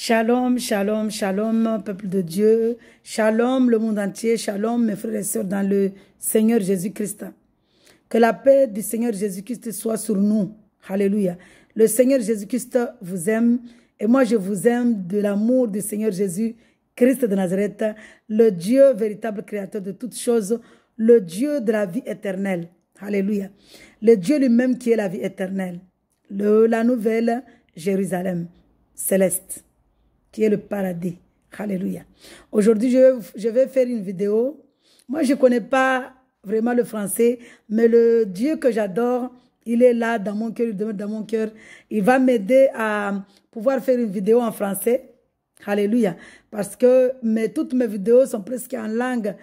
Shalom, shalom, shalom, peuple de Dieu. Shalom, le monde entier. Shalom, mes frères et sœurs dans le Seigneur Jésus-Christ. Que la paix du Seigneur Jésus-Christ soit sur nous. Alléluia. Le Seigneur Jésus-Christ vous aime et moi je vous aime de l'amour du Seigneur Jésus-Christ de Nazareth, le Dieu véritable créateur de toutes choses, le Dieu de la vie éternelle. Alléluia. Le Dieu lui-même qui est la vie éternelle. La nouvelle Jérusalem céleste, qui est le paradis. Alléluia. Aujourd'hui, je vais faire une vidéo. Moi, je ne connais pas vraiment le français, mais le Dieu que j'adore, il est là dans mon cœur, il demeure dans mon cœur. Il va m'aider à pouvoir faire une vidéo en français. Alléluia. Parce que toutes mes vidéos sont presque en langue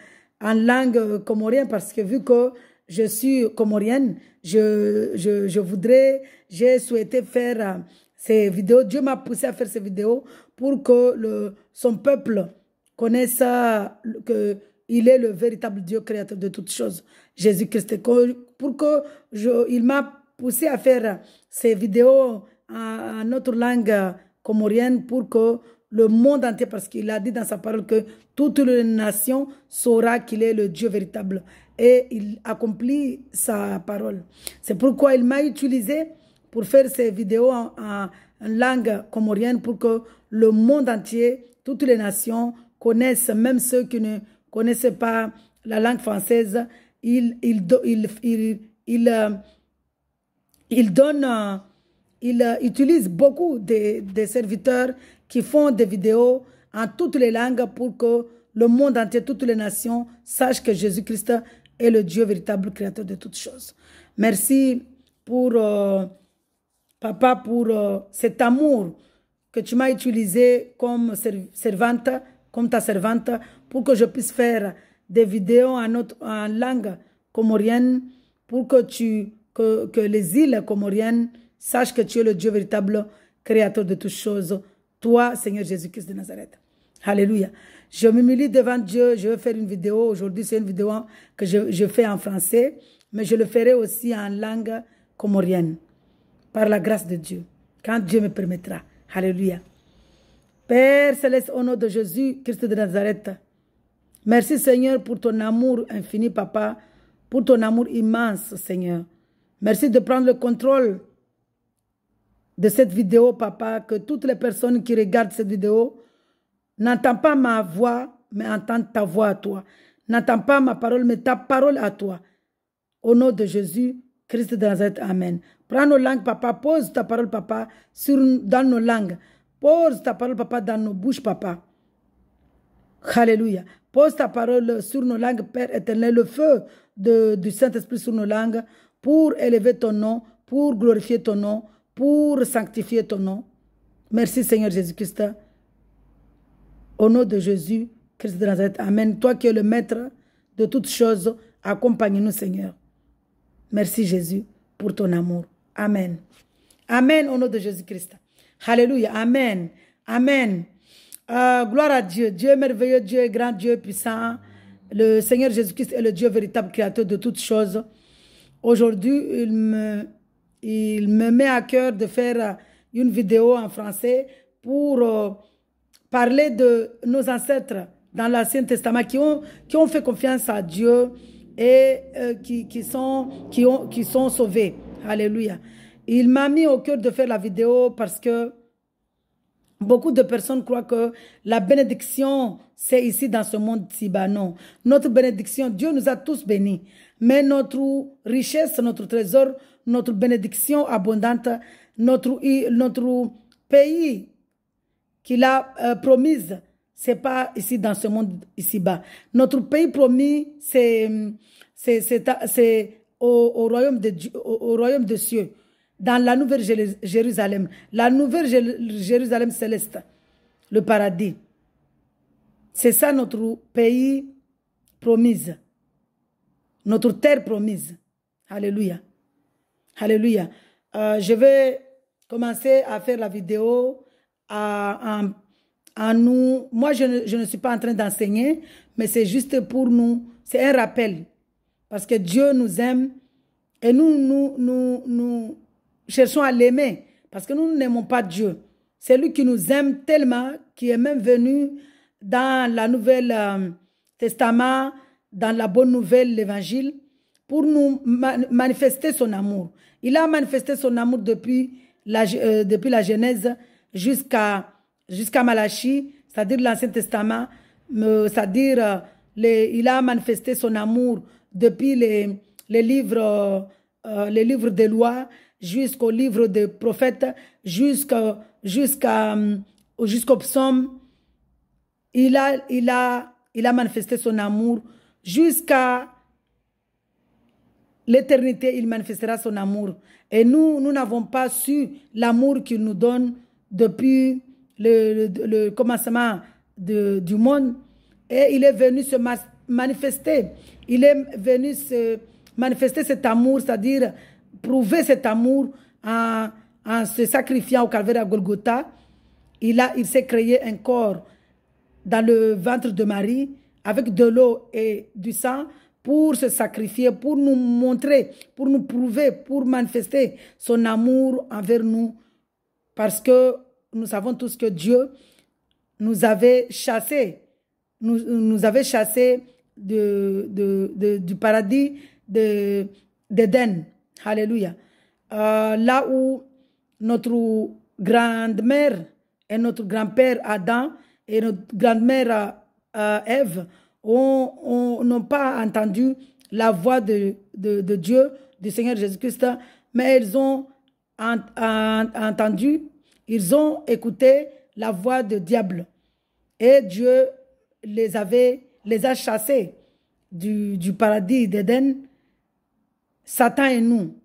comorienne, parce que vu que je suis comorienne, j'ai souhaité faire ces vidéos. Dieu m'a poussé à faire ces vidéos pour que son peuple connaisse qu'il est le véritable Dieu créateur de toutes choses, Jésus-Christ. Il m'a poussé à faire ces vidéos en notre langue comorienne pour que le monde entier, parce qu'il a dit dans sa parole que toutes les nations sauront qu'il est le Dieu véritable. Et il accomplit sa parole. C'est pourquoi il m'a utilisé pour faire ces vidéos en langue comorienne pour que le monde entier, toutes les nations connaissent, même ceux qui ne connaissaient pas la langue française. Il utilise beaucoup de serviteurs qui font des vidéos en toutes les langues pour que le monde entier, toutes les nations sachent que Jésus-Christ est le Dieu véritable créateur de toutes choses. Merci pour Papa, pour cet amour que tu m'as utilisé comme servante, comme ta servante, pour que je puisse faire des vidéos en langue comorienne, pour que les îles comoriennes sachent que tu es le Dieu véritable créateur de toutes choses, toi, Seigneur Jésus-Christ de Nazareth. Alléluia. Je m'humilie devant Dieu, je vais faire une vidéo. Aujourd'hui, c'est une vidéo que je fais en français, mais je le ferai aussi en langue comorienne. Par la grâce de Dieu, quand Dieu me permettra. Alléluia. Père céleste, au nom de Jésus, Christ de Nazareth, merci Seigneur pour ton amour infini, Papa, pour ton amour immense, Seigneur. Merci de prendre le contrôle de cette vidéo, Papa, que toutes les personnes qui regardent cette vidéo n'entendent pas ma voix, mais entendent ta voix à toi. N'entendent pas ma parole, mais ta parole à toi. Au nom de Jésus, Christ de Nazareth, Amen. Prends nos langues, Papa. Pose ta parole, Papa, dans nos langues. Pose ta parole, Papa, dans nos bouches, Papa. Alléluia. Pose ta parole sur nos langues, Père éternel, le feu du Saint-Esprit sur nos langues, pour élever ton nom, pour glorifier ton nom, pour sanctifier ton nom. Merci, Seigneur Jésus-Christ. Au nom de Jésus, Christ de Nazareth, Amen. Toi qui es le maître de toutes choses, accompagne-nous, Seigneur. Merci, Jésus, pour ton amour. Amen. Amen au nom de Jésus-Christ. Alléluia. Amen. Amen. Gloire à Dieu. Dieu est merveilleux, Dieu est grand, Dieu est puissant. Le Seigneur Jésus-Christ est le Dieu véritable créateur de toutes choses. Aujourd'hui, il me met à cœur de faire une vidéo en français pour parler de nos ancêtres dans l'Ancien Testament qui ont fait confiance à Dieu et qui sont sauvés. Alléluia. Il m'a mis au cœur de faire la vidéo parce que beaucoup de personnes croient que la bénédiction, c'est ici dans ce monde-ci. Non. Notre bénédiction, Dieu nous a tous bénis. Mais notre richesse, notre trésor, notre bénédiction abondante, notre pays qu'il a promise, ce n'est pas ici dans ce monde ici-bas. Notre pays promis, c'est au royaume des cieux, dans la nouvelle Jérusalem, la nouvelle Jérusalem céleste, le paradis. C'est ça notre pays promise, notre terre promise. Alléluia. Alléluia. Je vais commencer à faire la vidéo en nous. Moi, je ne suis pas en train d'enseigner, mais c'est juste pour nous. C'est un rappel. Parce que Dieu nous aime et nous cherchons à l'aimer. Parce que nous n'aimons pas Dieu. C'est lui qui nous aime tellement, qui est même venu dans la Nouvelle Testament, dans la bonne nouvelle, l'Évangile, pour nous manifester son amour. Il a manifesté son amour depuis la Genèse jusqu'à Malachie, c'est-à-dire l'Ancien Testament, c'est-à-dire il a manifesté son amour depuis les livres des lois jusqu'au livre des prophètes, jusqu'au psaume. Il a manifesté son amour jusqu'à l'éternité. Il manifestera son amour. Et nous n'avons pas su l'amour qu'il nous donne depuis le commencement du monde. Et il est venu se manifester. Il est venu se manifester cet amour, c'est-à-dire prouver cet amour en se sacrifiant au calvaire à Golgotha. Il s'est créé un corps dans le ventre de Marie avec de l'eau et du sang pour se sacrifier, pour nous montrer, pour nous prouver, pour manifester son amour envers nous. Parce que nous savons tous que Dieu nous avait chassés, nous avait chassés du paradis d'Éden. Alléluia. Là où notre grand-mère et notre grand-père Adam et notre grand-mère Ève n'ont pas entendu la voix de Dieu, du Seigneur Jésus-Christ, mais ils ont entendu, ils ont écouté la voix du diable. Et Dieu les a chassés du paradis d'Éden, Satan et nous.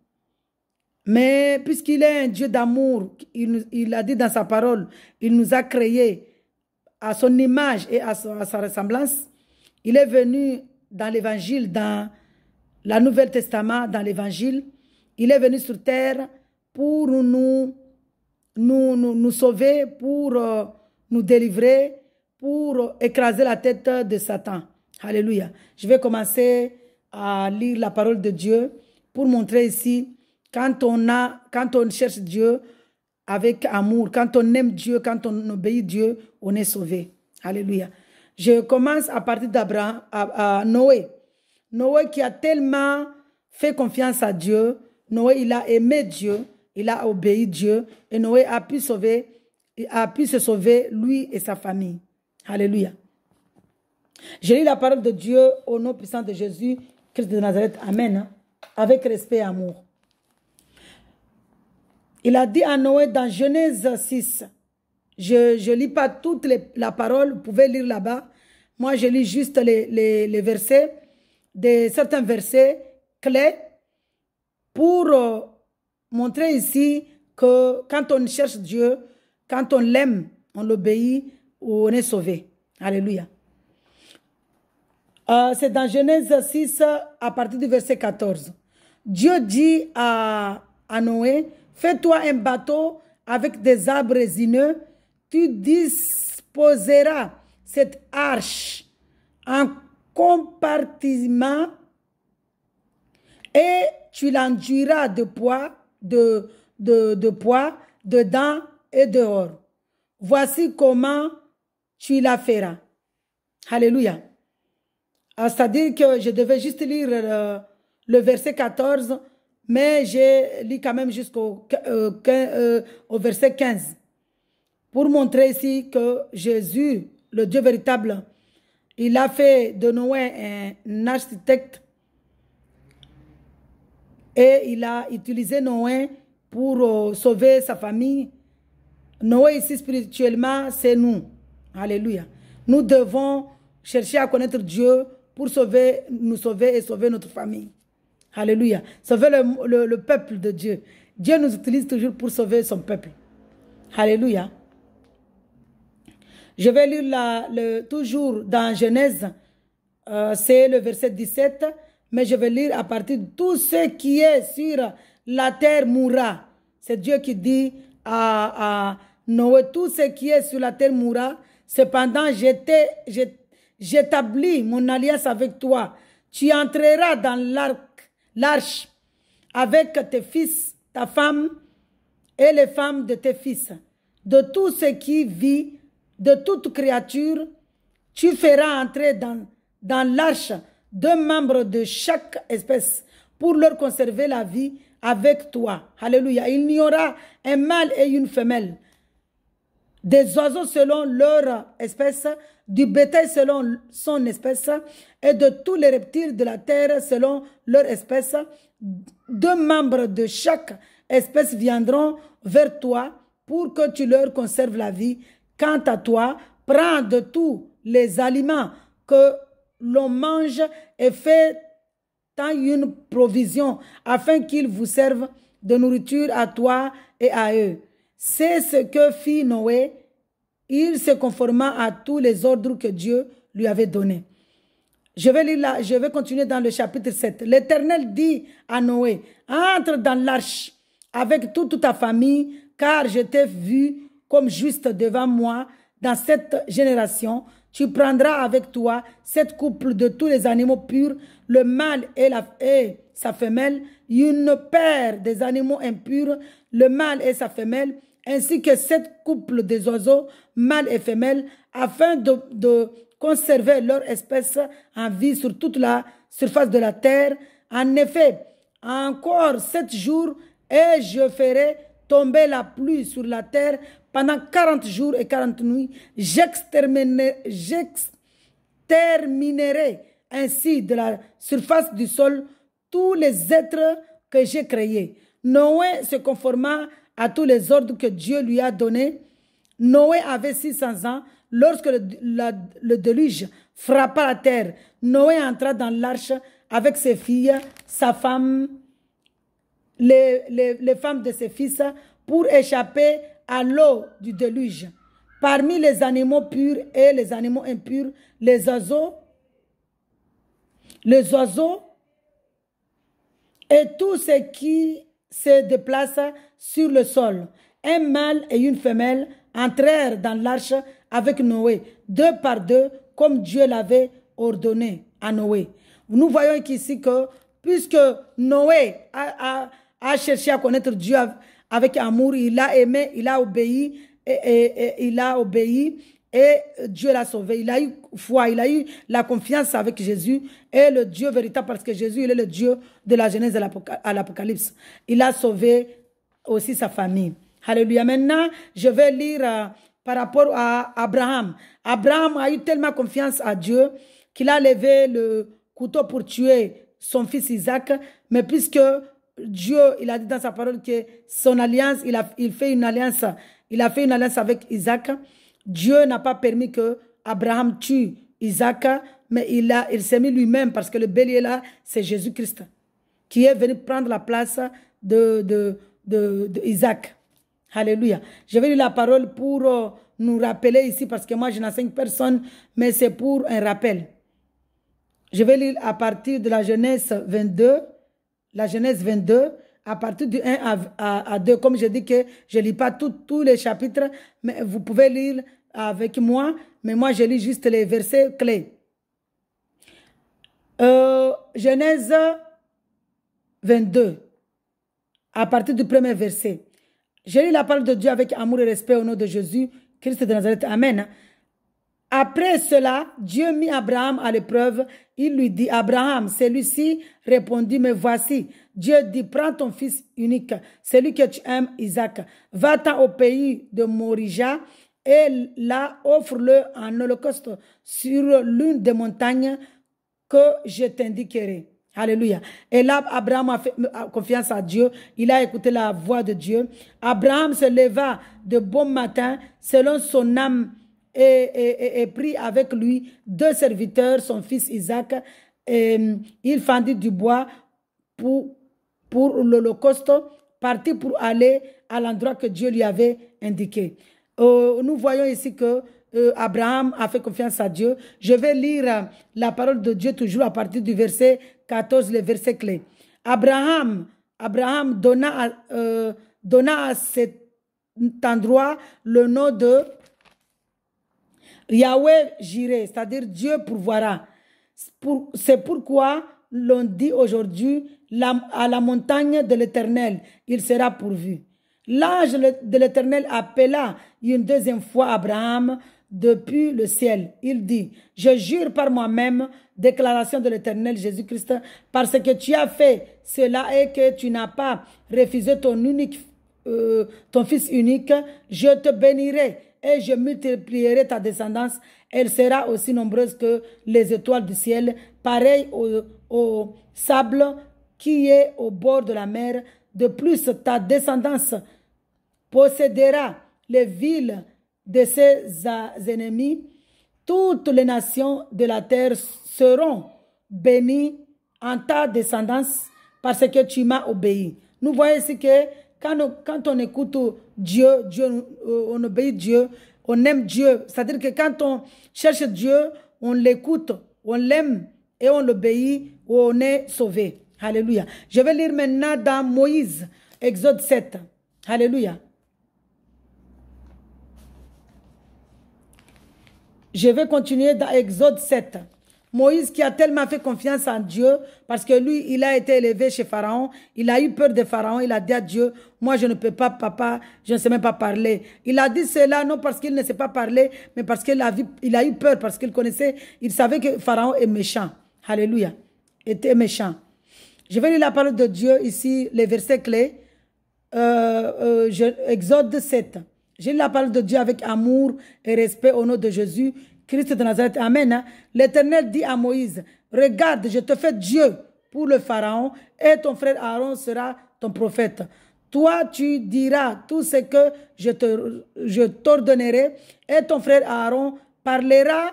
Mais puisqu'il est un Dieu d'amour, il a dit dans sa parole, il nous a créés à son image et à sa ressemblance. Il est venu dans l'Évangile, dans le Nouveau Testament, dans l'Évangile. Il est venu sur terre pour nous sauver, pour nous délivrer, pour écraser la tête de Satan. Alléluia. Je vais commencer à lire la parole de Dieu pour montrer ici, quand on cherche Dieu avec amour, quand on aime Dieu, quand on obéit Dieu, on est sauvé. Alléluia. Je commence à partir d'Abraham, à Noé. Noé qui a tellement fait confiance à Dieu. Noé, il a aimé Dieu, il a obéi Dieu, et Noé a pu se sauver, lui et sa famille. Alléluia. Je lis la parole de Dieu au nom puissant de Jésus, Christ de Nazareth. Amen. Avec respect et amour. Il a dit à Noé dans Genèse 6, je ne lis pas toute la parole, vous pouvez lire là-bas. Moi, je lis juste les versets, certains versets clés pour montrer ici que quand on cherche Dieu, quand on l'aime, on l'obéit, on est sauvé. Alléluia. C'est dans Genèse 6 à partir du verset 14. Dieu dit à Noé, fais-toi un bateau avec des arbres résineux, tu disposeras cette arche en compartiment et tu l'enduiras de poids dedans et dehors. Voici comment tu la feras. Alléluia. C'est-à-dire que je devais juste lire le verset 14, mais j'ai lu quand même jusqu'au au verset 15 pour montrer ici que Jésus, le Dieu véritable, il a fait de Noé un architecte et il a utilisé Noé pour sauver sa famille. Noé ici spirituellement, c'est nous. Alléluia. Nous devons chercher à connaître Dieu pour nous sauver et sauver notre famille. Alléluia. Sauver le peuple de Dieu. Dieu nous utilise toujours pour sauver son peuple. Alléluia. Je vais lire toujours dans Genèse, c'est le verset 17, mais je vais lire à partir de tout ce qui est sur la terre mourra. C'est Dieu qui dit à Noé, tout ce qui est sur la terre mourra. Cependant, j'établis mon alliance avec toi. Tu entreras dans l'arche avec tes fils, ta femme et les femmes de tes fils. de tout ce qui vit, de toute créature, tu feras entrer dans l'arche 2 membres de chaque espèce pour leur conserver la vie avec toi. Alléluia. Il n'y aura un mâle et une femelle. Des oiseaux selon leur espèce, du bétail selon son espèce, et de tous les reptiles de la terre selon leur espèce. 2 membres de chaque espèce viendront vers toi pour que tu leur conserves la vie. Quant à toi, prends de tous les aliments que l'on mange et fais une provision afin qu'ils vous servent de nourriture à toi et à eux. C'est ce que fit Noé. Il se conforma à tous les ordres que Dieu lui avait donnés. Je vais continuer dans le chapitre 7. L'Éternel dit à Noé, entre dans l'arche avec toute ta famille, car je t'ai vu comme juste devant moi dans cette génération. Tu prendras avec toi 7 couples de tous les animaux purs, le mâle et sa femelle, une paire des animaux impurs, le mâle et sa femelle, ainsi que 7 couples des oiseaux, mâles et femelles, afin de conserver leur espèce en vie sur toute la surface de la terre. En effet, encore 7 jours, et je ferai tomber la pluie sur la terre pendant 40 jours et 40 nuits. J'exterminerai ainsi de la surface du sol tous les êtres que j'ai créés. Noé se conforma à tous les ordres que Dieu lui a donnés. Noé avait 600 ans lorsque le déluge frappa la terre. Noé entra dans l'arche avec ses filles, sa femme, les femmes de ses fils, pour échapper à l'eau du déluge. Parmi les animaux purs et les animaux impurs, les oiseaux et tout ce qui se déplace sur le sol. Un mâle et une femelle entrèrent dans l'arche avec Noé, 2 par 2, comme Dieu l'avait ordonné à Noé. Nous voyons ici que puisque Noé a cherché à connaître Dieu avec amour, il a aimé, il a obéi, et Dieu l'a sauvé. Il a eu foi, il a eu la confiance avec Jésus et le Dieu véritable, parce que Jésus, il est le Dieu de la Genèse à l'Apocalypse. Il a sauvé aussi sa famille. Alléluia. Maintenant, je vais lire par rapport à Abraham. Abraham a eu tellement confiance à Dieu qu'il a levé le couteau pour tuer son fils Isaac, mais puisque Dieu, il a dit dans sa parole que son alliance, il a fait une alliance avec Isaac. Dieu n'a pas permis que Abraham tue Isaac, mais il s'est mis lui-même, parce que le bélier là, c'est Jésus-Christ, qui est venu prendre la place de Isaac. Alléluia. Je vais lire la parole pour nous rappeler ici, parce que moi je n'enseigne personne, mais c'est pour un rappel. Je vais lire à partir de la Genèse 22, à partir du 1 à 2, comme je dis que je ne lis pas tous les chapitres, mais vous pouvez lire avec moi, mais moi je lis juste les versets clés. Genèse 22, à partir du premier verset. Je lis la parole de Dieu avec amour et respect au nom de Jésus, Christ de Nazareth. Amen. Après cela, Dieu mit Abraham à l'épreuve. Il lui dit, Abraham, celui-ci répondit, mais voici. Dieu dit, prends ton fils unique, celui que tu aimes, Isaac. Va-t'en au pays de Morija et là, offre-le en holocauste sur l'une des montagnes que je t'indiquerai. Alléluia. Et là, Abraham a fait confiance à Dieu. Il a écouté la voix de Dieu. Abraham se leva de bon matin selon son âme et prit avec lui 2 serviteurs, son fils Isaac. Et il fendit du bois pour l'holocauste, partit pour aller à l'endroit que Dieu lui avait indiqué. Nous voyons ici que Abraham a fait confiance à Dieu. Je vais lire la parole de Dieu toujours à partir du verset 14, le verset clé. Abraham donna à cet endroit le nom de Yahweh Jireh, c'est-à-dire Dieu pourvoira. C'est pourquoi l'on dit aujourd'hui à la montagne de l'Éternel, il sera pourvu. L'ange de l'Éternel appela une deuxième fois Abraham depuis le ciel. Il dit, je jure par moi-même, déclaration de l'Éternel Jésus-Christ, parce que tu as fait cela et que tu n'as pas refusé ton fils unique, je te bénirai et je multiplierai ta descendance. Elle sera aussi nombreuse que les étoiles du ciel, pareille au sable qui est au bord de la mer. De plus, ta descendance possédera les villes de ses ennemis. Toutes les nations de la terre seront bénies en ta descendance parce que tu m'as obéi. Nous voyons ici que quand on écoute Dieu, on obéit Dieu, on aime Dieu. C'est-à-dire que quand on cherche Dieu, on l'écoute, on l'aime et on l'obéit, on est sauvé. Alléluia. Je vais lire maintenant dans Moïse, Exode 7. Alléluia. Je vais continuer dans Exode 7. Moïse qui a tellement fait confiance en Dieu parce que lui, il a été élevé chez Pharaon. Il a eu peur de Pharaon. Il a dit à Dieu, moi je ne peux pas, papa, je ne sais même pas parler. Il a dit cela non parce qu'il ne sait pas parler, mais parce qu'il a eu peur, parce qu'il connaissait, il savait que Pharaon est méchant. Alléluia. Était méchant. Je vais lire la parole de Dieu ici, les versets clés. Exode 7. J'ai la parole de Dieu avec amour et respect au nom de Jésus, Christ de Nazareth. Amen. L'Éternel dit à Moïse, regarde, je te fais Dieu pour le Pharaon et ton frère Aaron sera ton prophète. Toi, tu diras tout ce que je t'ordonnerai et ton frère Aaron parlera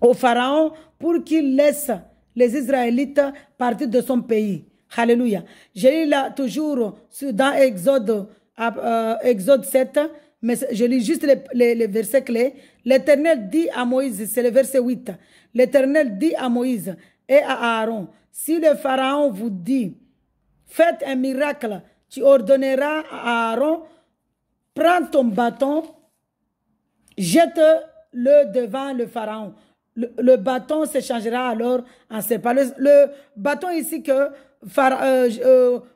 au Pharaon pour qu'il laisse les Israélites partir de son pays. Alléluia. Je lis là toujours dans Exode 7, mais je lis juste les versets clés. L'Éternel dit à Moïse, c'est le verset 8. L'Éternel dit à Moïse et à Aaron, si le Pharaon vous dit, faites un miracle, tu ordonneras à Aaron, prends ton bâton, jette-le devant le Pharaon. Le bâton se changera alors en serpent. Le bâton ici que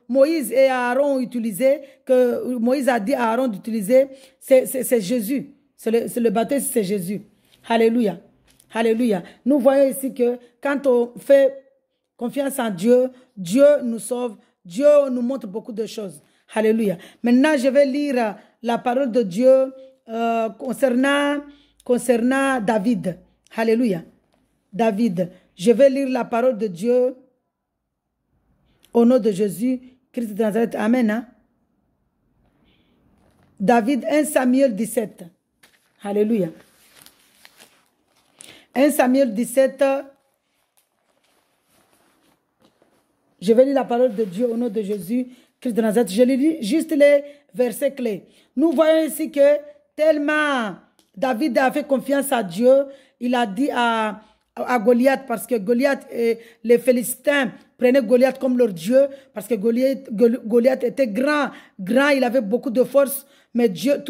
Moïse et Aaron ont utilisé, que Moïse a dit à Aaron d'utiliser, c'est Jésus. C'est le bâton, c'est Jésus. Alléluia. Alléluia. Nous voyons ici que quand on fait confiance en Dieu, Dieu nous sauve, Dieu nous montre beaucoup de choses. Alléluia. Maintenant, je vais lire la parole de Dieu concernant David. Alléluia. David. Je vais lire la parole de Dieu au nom de Jésus, Christ de Nazareth. Amen. Hein? David, 1 Samuel 17. Alléluia. 1 Samuel 17. Je vais lire la parole de Dieu au nom de Jésus, Christ de Nazareth. Je lis juste les versets clés. Nous voyons ici que tellement David a fait confiance à Dieu, il a dit à Goliath, parce que Goliath et les Philistins prenaient Goliath comme leur Dieu, parce que Goliath était grand, il avait beaucoup de force, mais Dieu,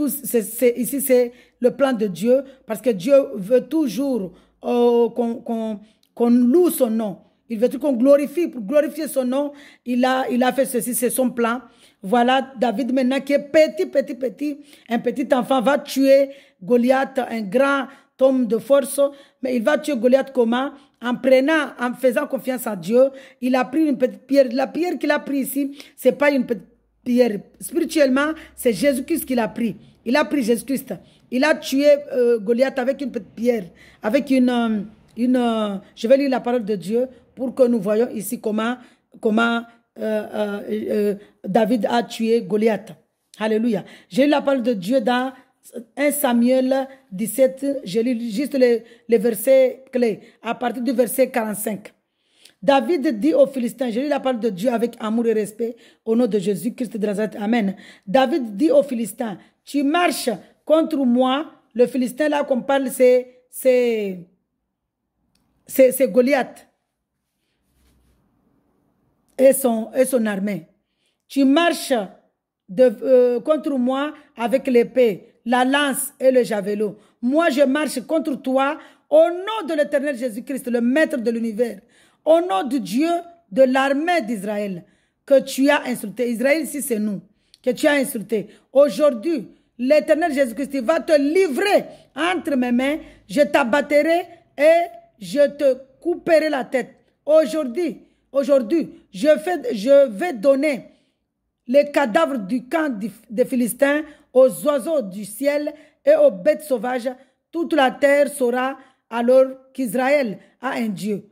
ici c'est le plan de Dieu, parce que Dieu veut toujours qu'on loue son nom. Il veut qu'on glorifie, pour glorifier son nom, il a fait ceci, c'est son plan. Voilà, David maintenant qui est petit, un petit enfant va tuer Goliath, un grand homme de force, mais il va tuer Goliath comment? En faisant confiance à Dieu. Il a pris une petite pierre. La pierre qu'il a prise ici, c'est pas une petite pierre. Spirituellement, c'est Jésus-Christ qu'il a pris. Il a pris Jésus-Christ. Il a tué Goliath avec une petite pierre, avec je vais lire la parole de Dieu pour que nous voyons ici comment David a tué Goliath. Alléluia. J'ai lu la parole de Dieu dans 1 Samuel 17. Je lis juste les versets clés à partir du verset 45. David dit aux Philistins, je lis la parole de Dieu avec amour et respect au nom de Jésus Christ de Nazareth. Amen. David dit aux Philistins, tu marches contre moi. Le Philistin là qu'on parle, c'est Goliath et son armée. Tu marches contre moi avec l'épée, la lance et le javelot. Moi, je marche contre toi au nom de l'Éternel Jésus-Christ, le maître de l'univers, au nom du Dieu de l'armée d'Israël. que tu as insulté. Israël, ici, c'est nous, que tu as insulté. Aujourd'hui, l'Éternel Jésus-Christ va te livrer entre mes mains. Je t'abattrai et je te couperai la tête. Aujourd'hui, je vais donner les cadavres du camp des Philistins aux oiseaux du ciel et aux bêtes sauvages. Toute la terre saura alors qu'Israël a un Dieu.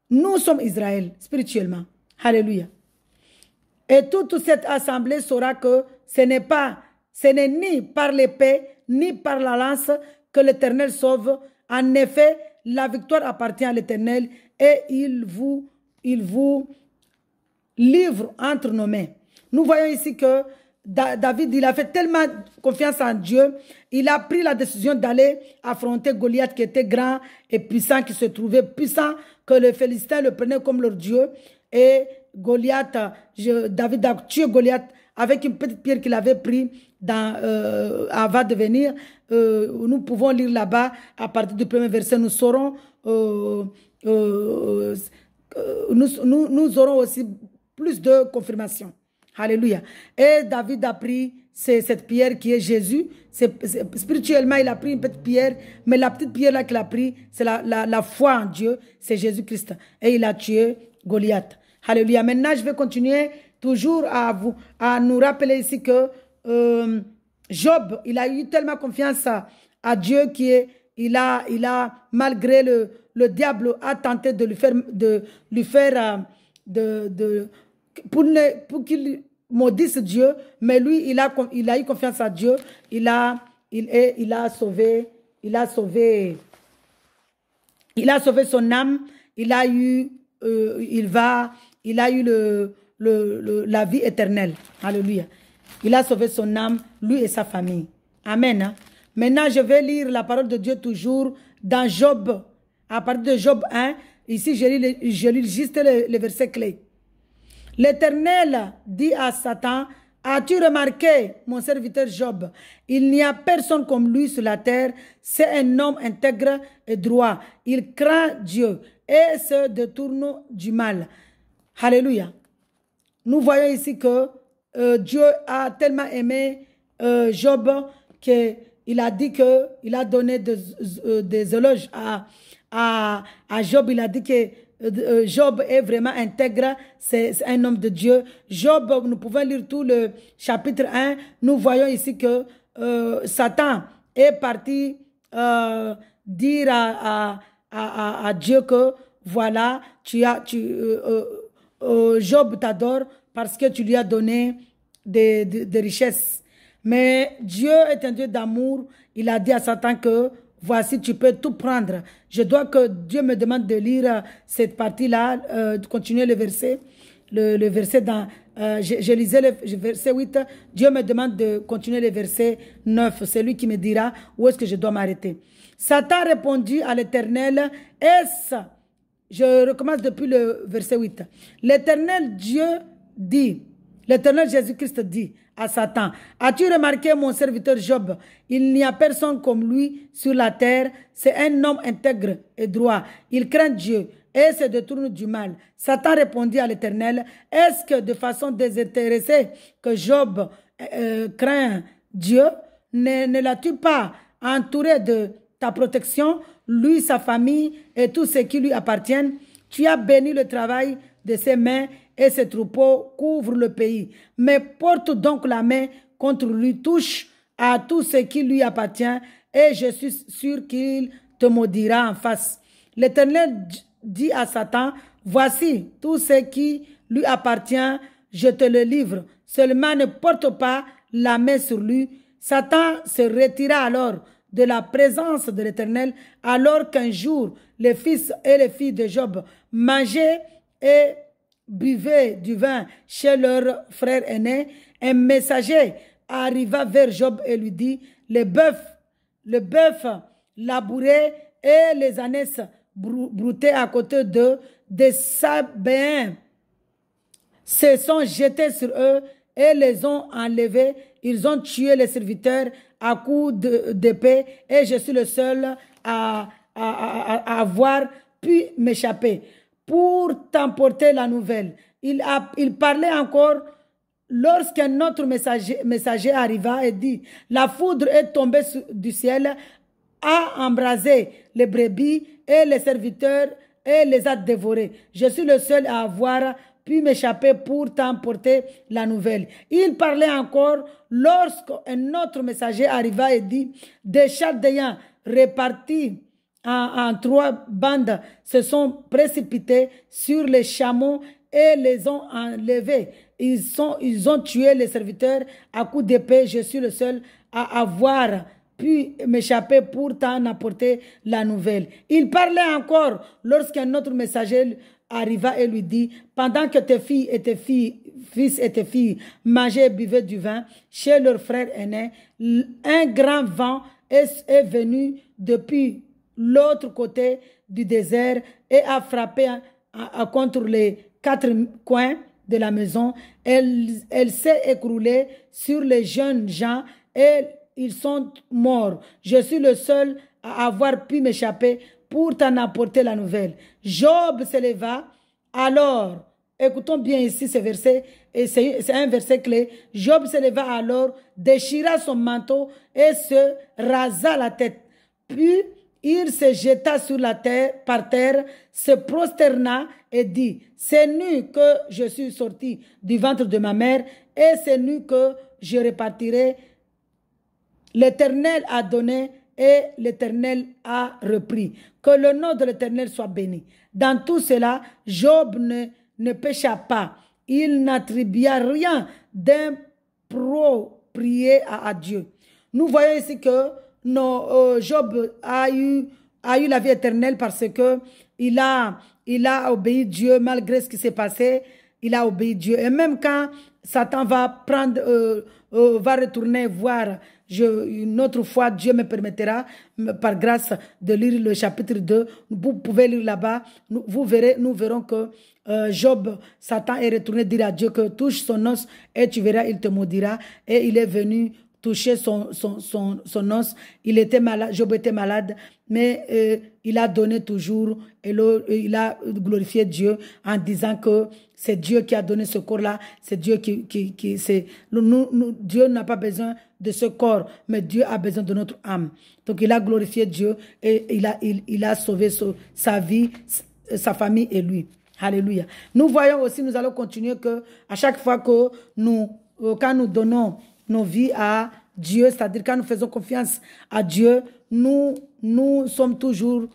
Nous sommes Israël, spirituellement. Alléluia. Et toute cette assemblée saura que ce n'est ni par l'épée, ni par la lance que l'Éternel sauve. En effet, la victoire appartient à l'Éternel et il vous livre entre nos mains. Nous voyons ici que David, il a fait tellement confiance en Dieu, il a pris la décision d'aller affronter Goliath qui était grand et puissant, qui se trouvait puissant, que les Philistins le prenaient comme leur Dieu. Et Goliath, David a tué Goliath avec une petite pierre qu'il avait pris avant de venir. Nous pouvons lire là-bas, à partir du premier verset, nous saurons, nous aurons aussi plus de confirmation. Alléluia. Et David a pris cette pierre qui est Jésus. Spirituellement, il a pris une petite pierre, mais la petite pierre là qu'il a pris, c'est la foi en Dieu, c'est Jésus-Christ. Et il a tué Goliath. Alléluia. Maintenant, je vais continuer toujours à nous rappeler ici que Job, il a eu tellement confiance à Dieu qu'il a malgré le diable a tenté de lui faire pour qu'il maudisse Dieu, mais lui, il a eu confiance à Dieu. Il a sauvé son âme. Il a eu la vie éternelle. Alléluia. Il a sauvé son âme, lui et sa famille. Amen. Maintenant, je vais lire la parole de Dieu toujours dans Job. À partir de Job 1, ici, je lis juste le verset clé. L'Éternel dit à Satan, as-tu remarqué, mon serviteur Job, il n'y a personne comme lui sur la terre, c'est un homme intègre et droit. Il craint Dieu et se détourne du mal. Alléluia. Nous voyons ici que Dieu a tellement aimé Job qu'il a dit qu'il a donné des éloges à Job. Il a dit que Job est vraiment intègre, c'est un homme de Dieu. Job, nous pouvons lire tout le chapitre 1. Nous voyons ici que Satan est parti dire à Dieu que voilà, Job t'adore parce que tu lui as donné des richesses. Mais Dieu est un Dieu d'amour. Il a dit à Satan que voici, tu peux tout prendre. Je dois que Dieu me demande de lire cette partie-là, de continuer le verset. Le verset dans... je lisais le verset 8. Dieu me demande de continuer le verset 9. C'est lui qui me dira où est-ce que je dois m'arrêter. Satan répondit à l'Éternel, est-ce... Je recommence depuis le verset 8. L'Éternel Dieu dit, l'Éternel Jésus-Christ dit à Satan, as-tu remarqué mon serviteur Job? Il n'y a personne comme lui sur la terre. C'est un homme intègre et droit. Il craint Dieu et se détourne du mal. Satan répondit à l'Éternel, est-ce que de façon désintéressée que Job craint Dieu? Ne l'as-tu pas entouré de ta protection, lui, sa famille et tout ce qui lui appartiennent? Tu as béni le travail de ses mains et ses troupeaux couvrent le pays. Mais porte donc la main contre lui, touche à tout ce qui lui appartient et je suis sûr qu'il te maudira en face. L'Éternel dit à Satan, voici tout ce qui lui appartient, je te le livre. Seulement ne porte pas la main sur lui. Satan se retira alors de la présence de l'Éternel, alors qu'un jour, les fils et les filles de Job mangeaient et buvaient du vin chez leur frère aîné. Un messager arriva vers Job et lui dit, le bœuf labouré et les ânesses broutés à côté d'eux, des Sabéens se sont jetés sur eux et les ont enlevés. Ils ont tué les serviteurs à coups d'épée et je suis le seul à avoir pu m'échapper. pour t'emporter la nouvelle. Il parlait encore lorsqu'un autre messager arriva et dit, la foudre est tombée du ciel, a embrasé les brebis et les serviteurs et les a dévorés. Je suis le seul à avoir pu m'échapper pour t'emporter la nouvelle. Il parlait encore lorsqu'un autre messager arriva et dit, des Chaldéens répartis en 3 bandes se sont précipités sur les chameaux et les ont enlevés. Ils ont tué les serviteurs à coups d'épée. Je suis le seul à avoir pu m'échapper pour t'en apporter la nouvelle. Il parlait encore lorsqu'un autre messager arriva et lui dit, pendant que tes filles et tes fils et tes filles mangeaient et buvaient du vin chez leur frère aîné, un grand vent est venu depuis l'autre côté du désert et a frappé contre les 4 coins de la maison. Elle s'est écroulée sur les jeunes gens et ils sont morts. Je suis le seul à avoir pu m'échapper pour t'en apporter la nouvelle. Job se leva alors. Écoutons bien ici ce verset, et c'est un verset clé. Job se leva alors, déchira son manteau et se rasa la tête. Puis il se jeta sur la terre, par terre, se prosterna et dit, c'est nu que je suis sorti du ventre de ma mère et c'est nu que je repartirai. L'Éternel a donné et l'Éternel a repris. Que le nom de l'Éternel soit béni. Dans tout cela, Job ne pécha pas. Il n'attribua rien d'improprié à Dieu. Nous voyons ici que Job a eu la vie éternelle parce que il a obéi Dieu malgré ce qui s'est passé. Il a obéi Dieu. Et même quand Satan va retourner voir une autre fois, Dieu me permettra, par grâce, de lire le chapitre 2. Vous pouvez lire là-bas. Nous verrons que Job, Satan est retourné dire à Dieu que touche son os et tu verras, il te maudira. Et il est venu toucher son os. Il était malade, Job était malade, mais il a donné toujours et il a glorifié Dieu en disant que c'est Dieu qui a donné ce corps-là, c'est Dieu Dieu n'a pas besoin de ce corps, mais Dieu a besoin de notre âme. Donc il a glorifié Dieu et il a sauvé sa vie, sa famille et lui. Alléluia. Nous voyons aussi, nous allons continuer que à chaque fois que quand nous donnons nos vies à Dieu, c'est-à-dire quand nous faisons confiance à Dieu, nous sommes toujours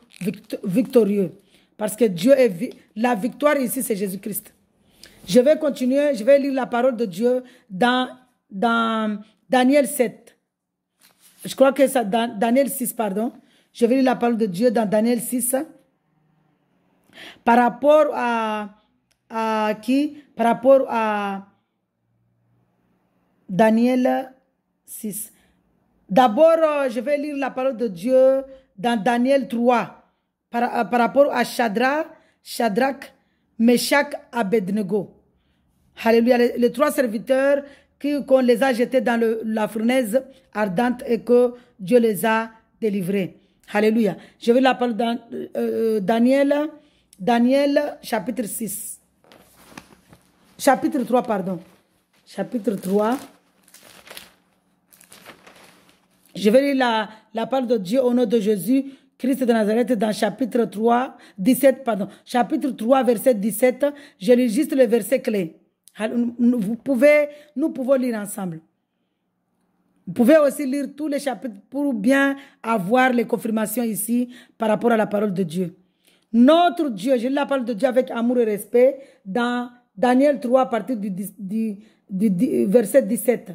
victorieux. Parce que la victoire ici, c'est Jésus-Christ. Je vais continuer, je vais lire la parole de Dieu dans Daniel 7. Je crois que c'est dans Daniel 6, pardon. Je vais lire la parole de Dieu dans Daniel 6. Par rapport à qui? Par rapport à Daniel 6. D'abord, je vais lire la parole de Dieu dans Daniel 3. Par rapport à Shadrach, Meshach, Abednego. Alléluia. Les 3 serviteurs qu'on les a jetés dans la fournaise ardente et que Dieu les a délivrés. Alléluia. Je vais la parole dans Daniel chapitre 6. Chapitre 3, pardon. Chapitre 3. Je vais lire la parole de Dieu au nom de Jésus, Christ de Nazareth, dans chapitre 3, 17, pardon. Chapitre 3, verset 17. Je lis juste le verset clé. Nous pouvons lire ensemble. Vous pouvez aussi lire tous les chapitres pour bien avoir les confirmations ici par rapport à la parole de Dieu. Notre Dieu, je lis la parole de Dieu avec amour et respect dans Daniel 3 à partir du verset 17.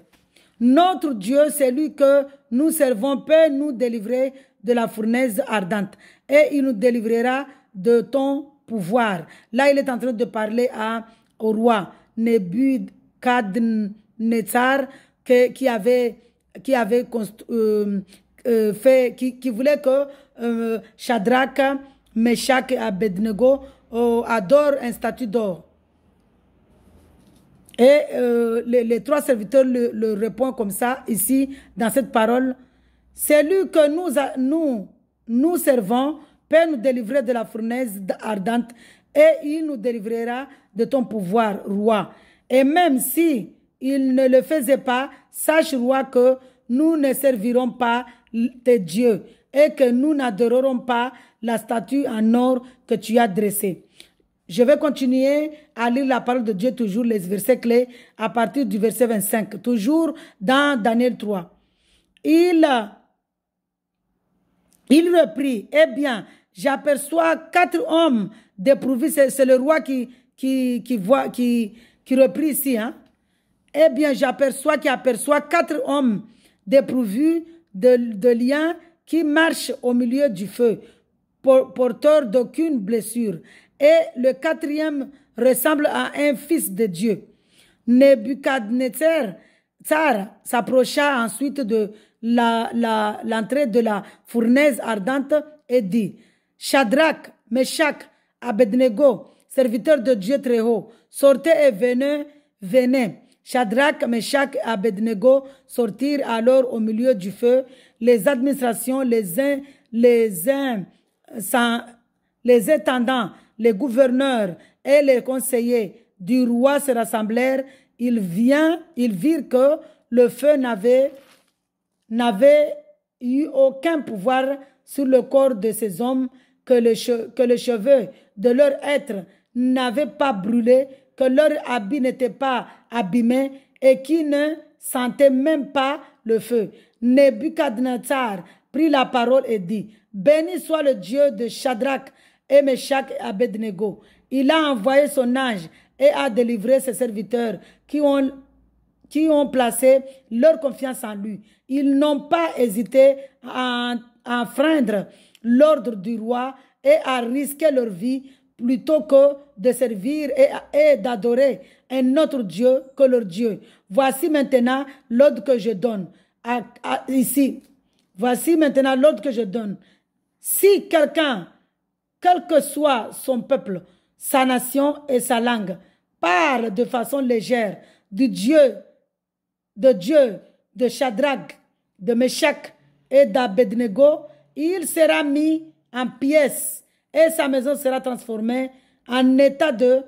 Notre Dieu, c'est lui que nous servons, peut nous délivrer de la fournaise ardente et il nous délivrera de ton pouvoir. Là, il est en train de parler au roi Nebuchadnezzar qui voulait que Shadrach, Meshach et Abednego adorent un statue d'or. Et les 3 serviteurs le répondent comme ça, ici, dans cette parole. C'est lui que nous servons, peut nous délivrer de la fournaise ardente et il nous délivrera de ton pouvoir, roi. Et même si il ne le faisait pas, sache, roi, que nous ne servirons pas tes dieux et que nous n'adorerons pas la statue en or que tu as dressée. Je vais continuer à lire la parole de Dieu, toujours les versets clés, à partir du verset 25, toujours dans Daniel 3. Il reprit, eh bien, j'aperçois 4 hommes dépourvus, c'est le roi qui reprit ici, hein. Eh bien, j'aperçois 4 hommes dépourvus de liens qui marchent au milieu du feu, porteurs d'aucune blessure. Et le 4e ressemble à un fils de Dieu. Nebuchadnezzar s'approcha ensuite de l'entrée de la fournaise ardente et dit, Shadrach, Meshach, Abednego, serviteurs de Dieu très haut, sortez et venez. Shadrach, Meshach et Abednego sortirent alors au milieu du feu. Les administrations, les intendants, les gouverneurs et les conseillers du roi se rassemblèrent. Ils virent que le feu n'avait eu aucun pouvoir sur le corps de ces hommes, que les cheveux de leur être n'avaient pas brûlé, que leur habit n'était pas abîmé et qui ne sentaient même pas le feu. Nebuchadnezzar prit la parole et dit, béni soit le Dieu de Shadrach et Meshach et Abednego. Il a envoyé son ange et a délivré ses serviteurs qui ont placé leur confiance en lui. Ils n'ont pas hésité à enfreindre l'ordre du roi et à risquer leur vie plutôt que de servir et d'adorer un autre Dieu que leur Dieu. Voici maintenant l'ordre que je donne. Ici, voici maintenant l'ordre que je donne. Si quelqu'un, quel que soit son peuple, sa nation et sa langue, parle de façon légère du Dieu de Shadrach, de Meshach et d'Abednego, il sera mis en pièces et sa maison sera transformée en état de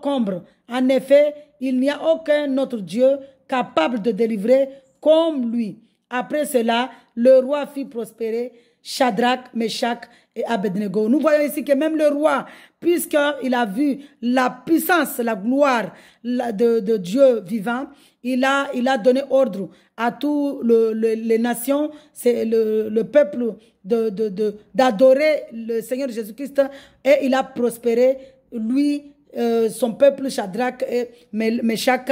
combre. En effet, il n'y a aucun autre Dieu capable de délivrer comme lui. Après cela, le roi fit prospérer Shadrach, Meshach et Abednego. Nous voyons ici que même le roi, puisqu'il a vu la puissance, la gloire de Dieu vivant, il a donné ordre à tous les nations, c'est le peuple d'adorer le Seigneur Jésus-Christ, et il a prospéré, lui, son peuple, Shadrach, et Meshach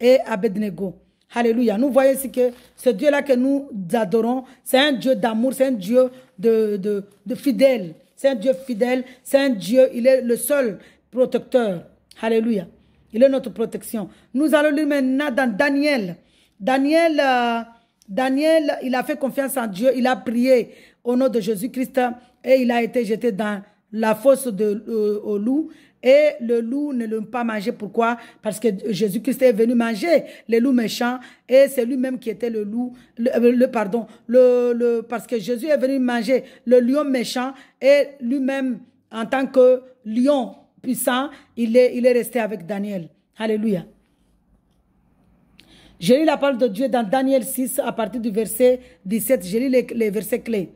et Abednego. Alléluia. Nous voyons ici que ce Dieu-là que nous adorons, c'est un Dieu d'amour, c'est un Dieu de fidèle. C'est un Dieu fidèle, c'est un Dieu, il est le seul protecteur. Alléluia. Il est notre protection. Nous allons lire maintenant dans Daniel. Daniel, il a fait confiance en Dieu, il a prié au nom de Jésus-Christ et il a été jeté dans la fosse au loup. Et le loup ne l'a pas mangé. Pourquoi? Parce que Jésus-Christ est venu manger les loups méchants et c'est lui-même qui était le loup, parce que Jésus est venu manger le lion méchant et lui-même, en tant que lion puissant, il est resté avec Daniel. Alléluia. J'ai lu la parole de Dieu dans Daniel 6 à partir du verset 17. J'ai lu les versets clés.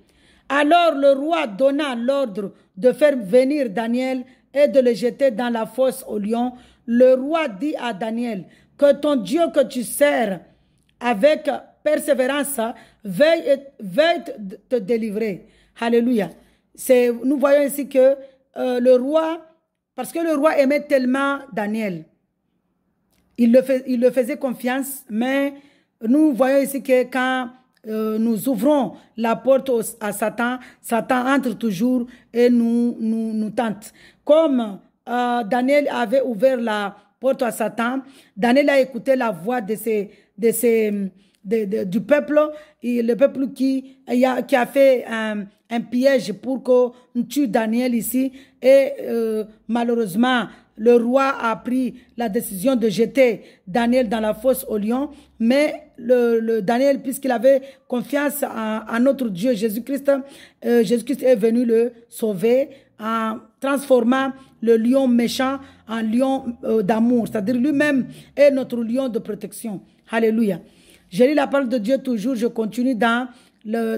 Alors le roi donna l'ordre de faire venir Daniel et de le jeter dans la fosse au lion. Le roi dit à Daniel, que ton Dieu que tu sers avec persévérance veuille te délivrer. Alléluia. Nous voyons ici que le roi, parce que le roi aimait tellement Daniel, il le faisait confiance, mais nous voyons ici que quand nous ouvrons la porte à Satan, Satan entre toujours et nous tente. Comme Daniel avait ouvert la porte à Satan, Daniel a écouté la voix du peuple, et le peuple qui a fait un piège pour qu'on tue Daniel ici. Et malheureusement, le roi a pris la décision de jeter Daniel dans la fosse au lion. Mais Daniel, puisqu'il avait confiance en notre Dieu Jésus-Christ, Jésus-Christ est venu le sauver transforma le lion méchant en lion d'amour. C'est-à-dire lui-même est notre lion de protection. Alléluia. Je lis la parole de Dieu toujours. Je continue dans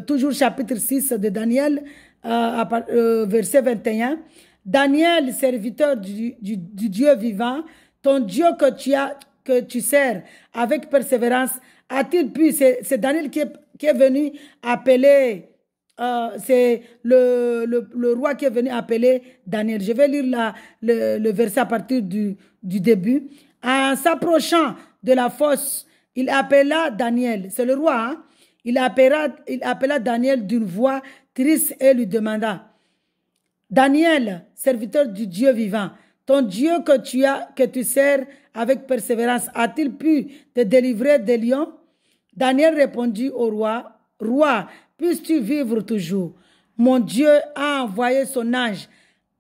toujours chapitre 6 de Daniel, verset 21. Daniel, serviteur du Dieu vivant, ton Dieu que tu sers avec persévérance, a-t-il pu, c'est Daniel qui est venu appeler, c'est le roi qui est venu appeler Daniel. Je vais lire le verset à partir du début. En s'approchant de la fosse, il appela Daniel, c'est le roi, hein? Il appela Daniel d'une voix triste et lui demanda: Daniel, serviteur du Dieu vivant, ton Dieu que tu sers avec persévérance, a-t-il pu te délivrer des lions? Daniel répondit au roi: Roi, puisses-tu vivre toujours? Mon Dieu a envoyé son ange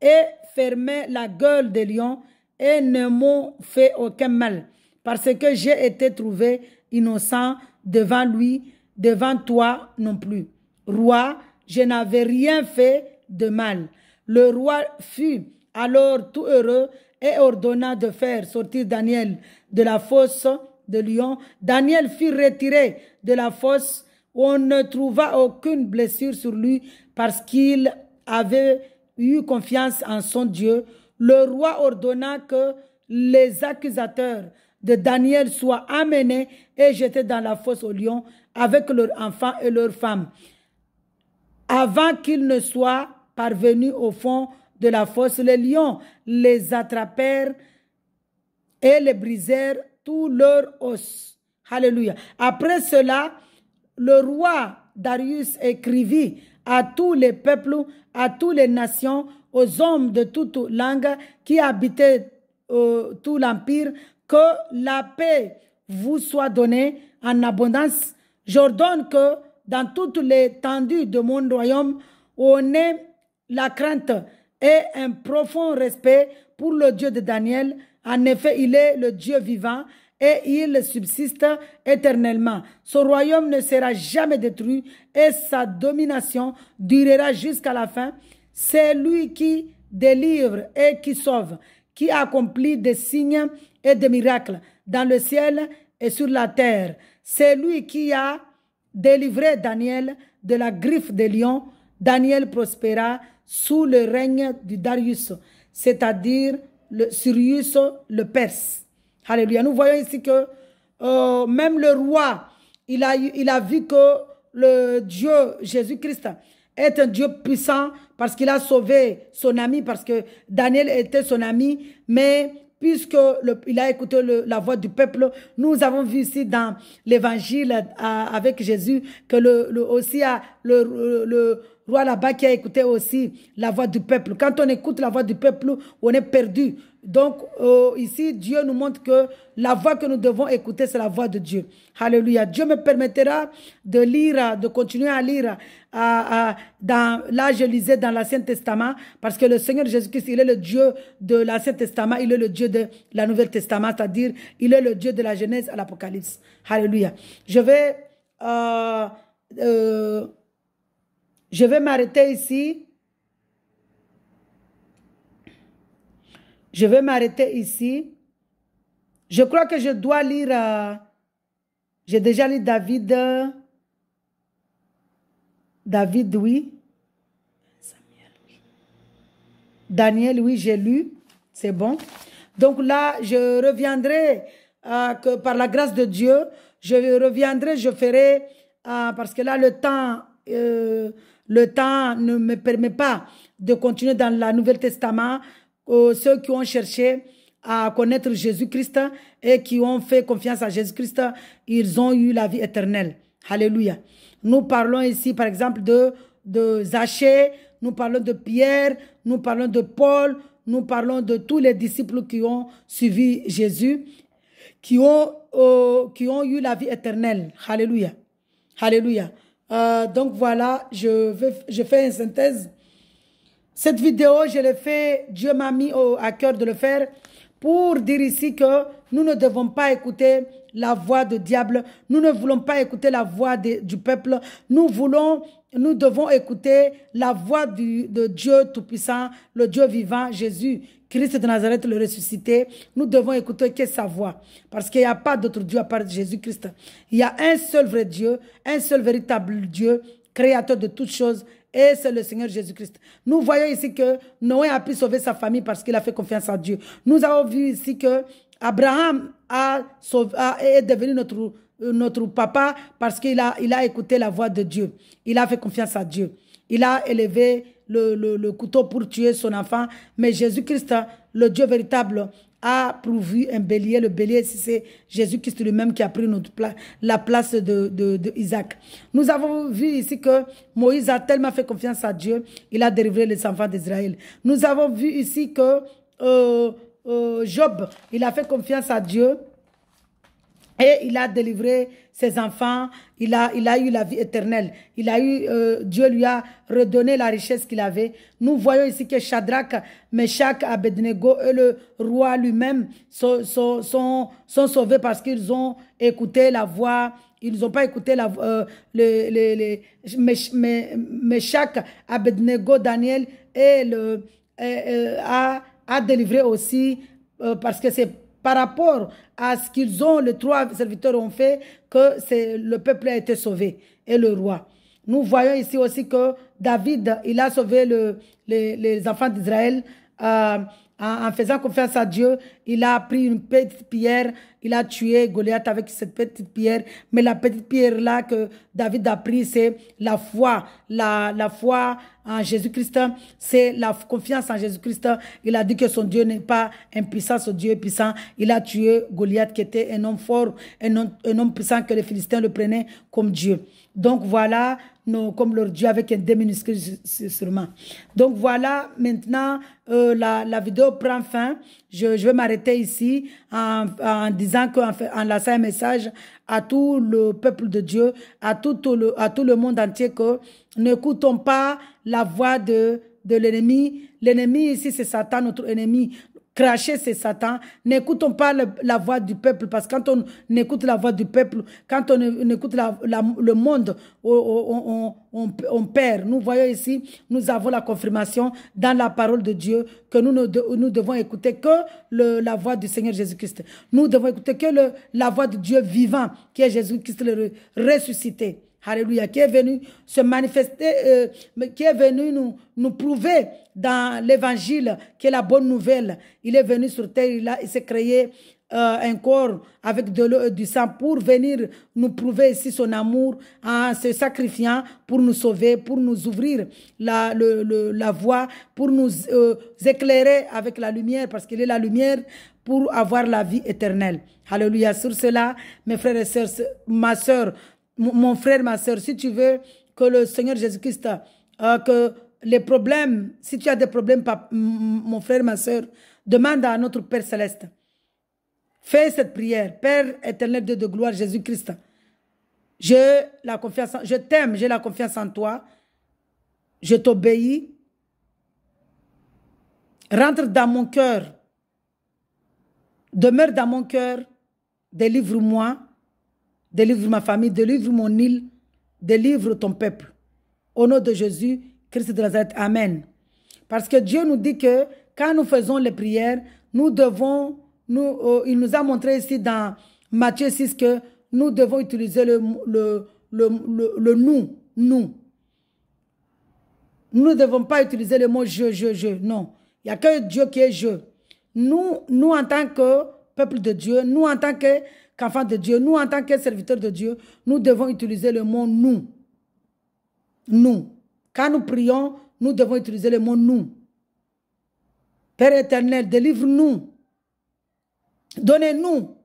et fermé la gueule des lions et ne m'ont fait aucun mal, parce que j'ai été trouvé innocent devant lui, devant toi non plus. Roi, je n'avais rien fait de mal. Le roi fut alors tout heureux et ordonna de faire sortir Daniel de la fosse de lion. Daniel fut retiré de la fosse. On ne trouva aucune blessure sur lui parce qu'il avait eu confiance en son Dieu. Le roi ordonna que les accusateurs de Daniel soient amenés et jetés dans la fosse aux lions avec leurs enfants et leurs femmes, avant qu'ils ne soient parvenus au fond de la fosse. Les lions les attrapèrent et les brisèrent tous leurs os. Alléluia. Après cela, le roi Darius écrivit à tous les peuples, à toutes les nations, aux hommes de toute langue qui habitaient tout l'empire, que la paix vous soit donnée en abondance. J'ordonne que dans toute l'étendue de mon royaume, on ait la crainte et un profond respect pour le Dieu de Daniel. En effet, il est le Dieu vivant et il subsiste éternellement. Son royaume ne sera jamais détruit et sa domination durera jusqu'à la fin. C'est lui qui délivre et qui sauve, qui accomplit des signes et des miracles dans le ciel et sur la terre. C'est lui qui a délivré Daniel de la griffe des lions. Daniel prospéra sous le règne de Darius, c'est-à-dire le Cyrus le Perse. Alléluia. Nous voyons ici que même le roi, il a vu que le Dieu Jésus-Christ est un Dieu puissant parce qu'il a sauvé son ami, parce que Daniel était son ami, mais puisque il a écouté la voix du peuple, nous avons vu ici dans l'évangile avec Jésus que le roi là-bas qui a écouté aussi la voix du peuple. Quand on écoute la voix du peuple, on est perdu. Donc ici, Dieu nous montre que la voix que nous devons écouter, c'est la voix de Dieu. Alléluia. Dieu me permettra de lire, de continuer à lire. Là, je lisais dans l'Ancien Testament, parce que le Seigneur Jésus-Christ, il est le Dieu de l'Ancien Testament, il est le Dieu de la Nouvelle Testament, c'est-à-dire, il est le Dieu de la Genèse à l'Apocalypse. Alléluia. Je vais m'arrêter ici. Je vais m'arrêter ici. Je crois que je dois lire. J'ai déjà lu David. David, oui. Samuel, oui. Daniel, oui, j'ai lu. C'est bon. Donc là, je reviendrai que par la grâce de Dieu, je reviendrai, je ferai, parce que là, le temps ne me permet pas de continuer dans le Nouveau Testament. Ceux qui ont cherché à connaître Jésus-Christ et qui ont fait confiance à Jésus-Christ, ils ont eu la vie éternelle. Alléluia. Nous parlons ici, par exemple, de Zachée, nous parlons de Pierre, nous parlons de Paul, nous parlons de tous les disciples qui ont suivi Jésus, qui ont eu la vie éternelle. Alléluia. Alléluia. Donc voilà, je fais une synthèse. Cette vidéo, je l'ai fait, Dieu m'a mis à cœur de le faire pour dire ici que nous ne devons pas écouter la voix du diable. Nous ne voulons pas écouter la voix du peuple. Nous devons écouter la voix de Dieu Tout-Puissant, le Dieu vivant, Jésus, Christ de Nazareth, le ressuscité. Nous devons écouter que sa voix. Parce qu'il n'y a pas d'autre Dieu à part Jésus-Christ. Il y a un seul vrai Dieu, un seul véritable Dieu, créateur de toutes choses. Et c'est le Seigneur Jésus-Christ. Nous voyons ici que Noé a pu sauver sa famille parce qu'il a fait confiance en Dieu. Nous avons vu ici que Abraham est devenu notre papa parce qu'il a écouté la voix de Dieu. Il a fait confiance à Dieu. Il a élevé le couteau pour tuer son enfant. Mais Jésus-Christ, le Dieu véritable, a pourvu un bélier. Le bélier, c'est Jésus-Christ lui-même qui a pris la place de Isaac. Nous avons vu ici que Moïse a tellement fait confiance à Dieu, il a délivré les enfants d'Israël. Nous avons vu ici que Job, il a fait confiance à Dieu et il a délivré ses enfants, il a eu la vie éternelle. Dieu lui a redonné la richesse qu'il avait. Nous voyons ici que Shadrach, Meshach, Abednego et le roi lui-même sont sauvés parce qu'ils ont écouté la voix. Ils n'ont pas écouté Meshach, Abednego, Daniel et a délivré aussi parce que c'est par rapport à ce les trois serviteurs ont fait, que le peuple a été sauvé et le roi. Nous voyons ici aussi que David, il a sauvé les enfants d'Israël en faisant confiance à Dieu. Il a pris une petite pierre, il a tué Goliath avec cette petite pierre. Mais la petite pierre là que David a pris, c'est la foi. La foi en Jésus-Christ, c'est la confiance en Jésus-Christ. Il a dit que son Dieu n'est pas impuissant, son Dieu est puissant. Il a tué Goliath qui était un homme fort, un homme puissant que les Philistins le prenaient comme Dieu. Donc voilà, comme leur Dieu avec un D minuscule sûrement. Donc voilà, maintenant la vidéo prend fin. Je vais m'arrêter ici en disant en lançant un message à tout le peuple de Dieu, à tout le monde entier, que n'écoutons pas la voix de l'ennemi. L'ennemi ici, c'est Satan, notre ennemi. Cracher, c'est Satan. N'écoutons pas la voix du peuple, parce que quand on écoute la voix du peuple, quand on écoute le monde, on perd. Nous voyons ici, nous avons la confirmation dans la parole de Dieu que nous devons écouter que la voix du Seigneur Jésus-Christ. Nous devons écouter que la voix de Dieu vivant, qui est Jésus-Christ le ressuscité. Alléluia, qui est venu se manifester, qui est venu nous prouver dans l'évangile, qui est la bonne nouvelle. Il est venu sur terre, il s'est créé un corps avec de l'eau et du sang pour venir nous prouver ici son amour en se sacrifiant pour nous sauver, pour nous ouvrir la voie, pour nous éclairer avec la lumière, parce qu'il est la lumière pour avoir la vie éternelle. Alléluia. Sur cela, mes frères et sœurs, ma sœur, mon frère, ma soeur, si tu veux que le Seigneur Jésus-Christ, que les problèmes, si tu as des problèmes, mon frère, ma soeur, demande à notre Père Céleste. Fais cette prière. Père éternel, Dieu de gloire, Jésus-Christ, je t'aime, j'ai la confiance en toi. Je t'obéis. Rentre dans mon cœur. Demeure dans mon cœur. Délivre-moi. Délivre ma famille, délivre mon île, délivre ton peuple. Au nom de Jésus, Christ de Nazareth, Amen. Parce que Dieu nous dit que quand nous faisons les prières, il nous a montré ici dans Matthieu 6 que nous devons utiliser le nous. Nous ne devons pas utiliser le mot je. Non. Il n'y a que Dieu qui est je. Nous en tant que peuple de Dieu, nous en tant qu'enfants de Dieu, nous en tant que serviteurs de Dieu, nous devons utiliser le mot nous. Nous. Quand nous prions, nous devons utiliser le mot nous. Père éternel, délivre-nous. Donnez-nous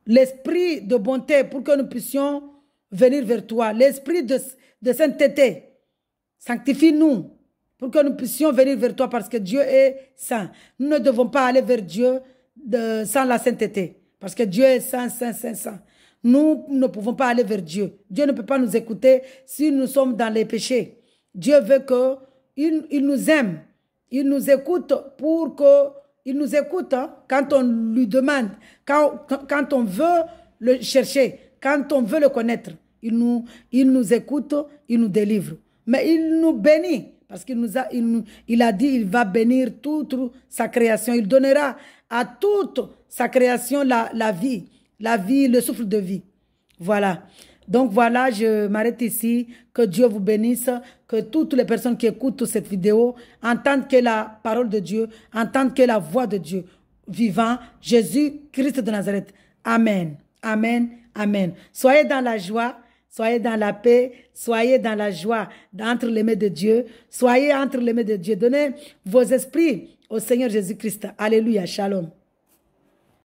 l'esprit de bonté pour que nous puissions venir vers toi. L'esprit de sainteté. Sanctifie-nous pour que nous puissions venir vers toi parce que Dieu est saint. Nous ne devons pas aller vers Dieu sans la sainteté. Parce que Dieu est saint. Nous ne pouvons pas aller vers Dieu. Dieu ne peut pas nous écouter si nous sommes dans les péchés. Dieu veut qu'il nous aime. Il nous écoute pour que il nous écoute hein, quand on lui demande, quand on veut le chercher, quand on veut le connaître. Il nous écoute, il nous délivre. Mais il nous bénit. Parce il a dit il va bénir toute sa création. Il donnera à toute sa création la vie, le souffle de vie. Voilà. Donc voilà, je m'arrête ici. Que Dieu vous bénisse. Que toutes les personnes qui écoutent cette vidéo entendent que la parole de Dieu, entendent que la voix de Dieu vivant, Jésus-Christ de Nazareth. Amen. Amen. Amen. Soyez dans la joie. Soyez dans la paix, soyez dans la joie entre les mains de Dieu. Soyez entre les mains de Dieu. Donnez vos esprits au Seigneur Jésus-Christ. Alléluia, shalom.